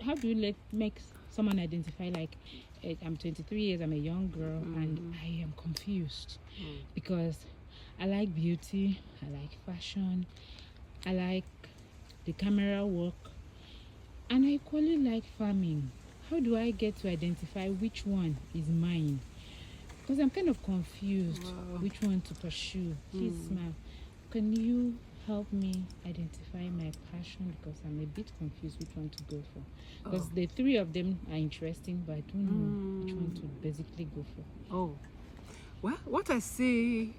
How do you make someone identify like I'm 23 years, I'm a young girl, and I am confused because I like beauty, I like fashion, I like the camera work, and I equally like farming. How do I get to identify which one is mine? Because I'm kind of confused which one to pursue. Please, ma'am, can you help me identify my passion? Because I'm a bit confused which one to go for. Because the three of them are interesting, but I don't know which one to basically go for. Oh, well, what I see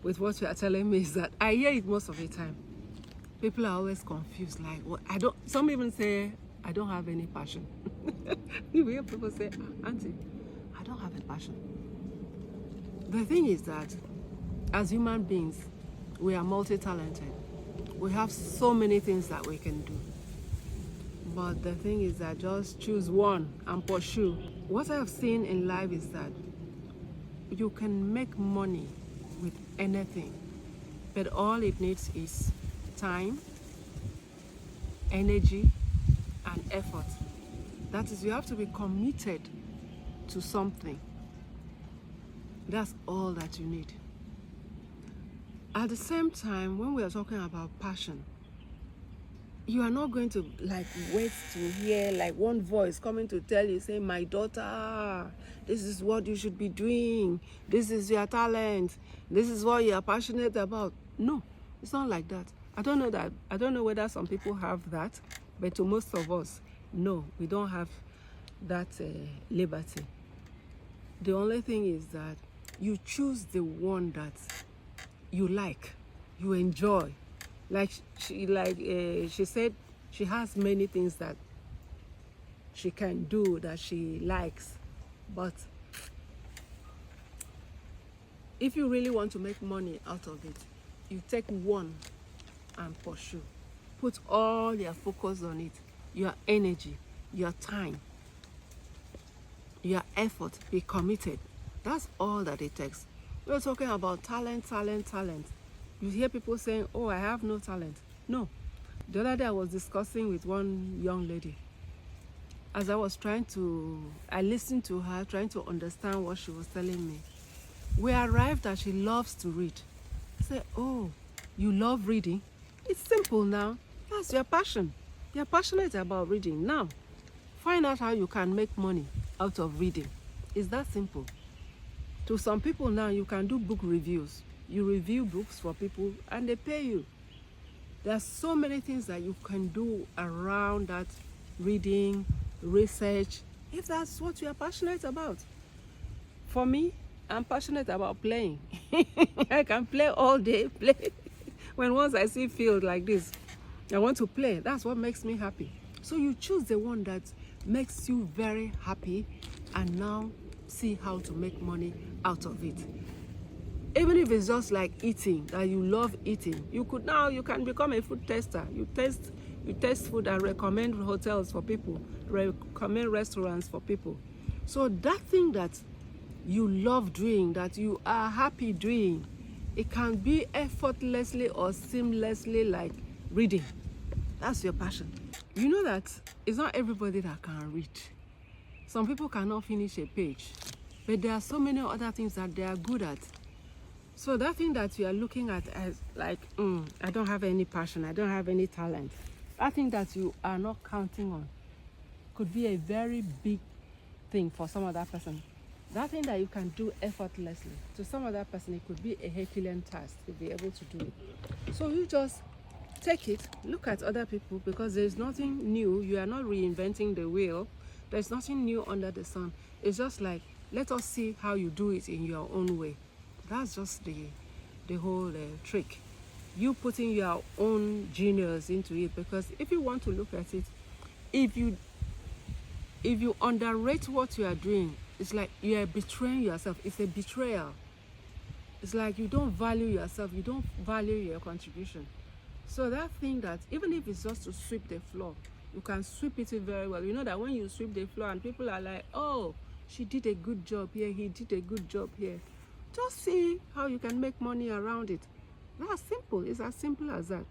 with what you are telling me is that I hear it most of the time. People are always confused. Like, well, some even say, I don't have any passion. You hear people say, Auntie, I don't have a passion. The thing is that as human beings, we are multi-talented. We have so many things that we can do. But the thing is that just choose one and pursue. What I have seen in life is that you can make money with anything, but all it needs is time, energy, and effort. That is, you have to be committed to something. That's all that you need. At the same time, when we are talking about passion, you are not going to wait to hear one voice coming to tell you, say, my daughter, this is what you should be doing. This is your talent. This is what you are passionate about. No, it's not like that. I don't know whether some people have that, but to most of us, no, we don't have that liberty. The only thing is that you choose the one that you like, you enjoy. She said she has many things that she can do that she likes, but if you really want to make money out of it, you take one and pursue. Put all your focus on it, your energy, your time, your effort. Be committed. That's all that it takes. We're talking about talent. You hear people saying, oh, I have no talent. No. The other day I was discussing with one young lady. As I listened to her, trying to understand what she was telling me. We arrived that she loves to read. I said, oh, you love reading? It's simple now. That's your passion. You're passionate about reading. Now, find out how you can make money out of reading. It's that simple. To some people now, you can do book reviews. You review books for people and they pay you. There are so many things that you can do around that reading, research, if that's what you are passionate about. For me, I'm passionate about playing. I can play all day, play. Once I see field like this, I want to play. That's what makes me happy. So you choose the one that makes you very happy and now see how to make money out of it. Even if it's just like eating, that you love eating, you can become a food tester. You test food and recommend hotels for people, recommend restaurants for people. So that thing that you love doing, that you are happy doing, it can be effortlessly or seamlessly like reading. That's your passion. You know that it's not everybody that can read. Some people cannot finish a page, but there are so many other things that they are good at. So that thing that you are looking at as like, I don't have any passion, I don't have any talent, that thing that you are not counting on could be a very big thing for some other person. That thing that you can do effortlessly, to some other person, it could be a Herculean task to be able to do it. So you just take it, look at other people, because there's nothing new. You are not reinventing the wheel. There's nothing new under the sun. It's just like, let us see how you do it in your own way. That's just the whole trick. You putting your own genius into it, because if you want to look at it, if you underrate what you are doing, it's like you are betraying yourself. It's a betrayal. It's like you don't value yourself. You don't value your contribution. So that thing that, even if it's just to sweep the floor, you can sweep it very well. You know that when you sweep the floor and people are like, oh, she did a good job here, he did a good job here. Just see how you can make money around it. That's simple. It's as simple as that.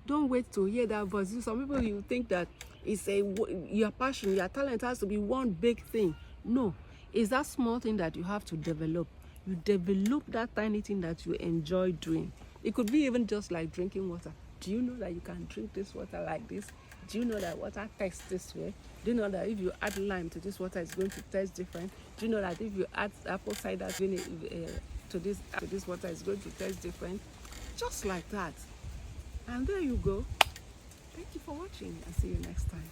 Don't wait to hear that voice. Some people, you think that It's your passion, your talent has to be one big thing. No, it's that small thing that you have to develop. You develop that tiny thing that you enjoy doing. It could be even just like drinking water. Do you know that you can drink this water like this? Do you know that water tastes this way? Do you know that if you add lime to this water, it's going to taste different? Do you know that if you add apple cider to this water, it's going to taste different? Just like that. And there you go. Thank you for watching, and see you next time.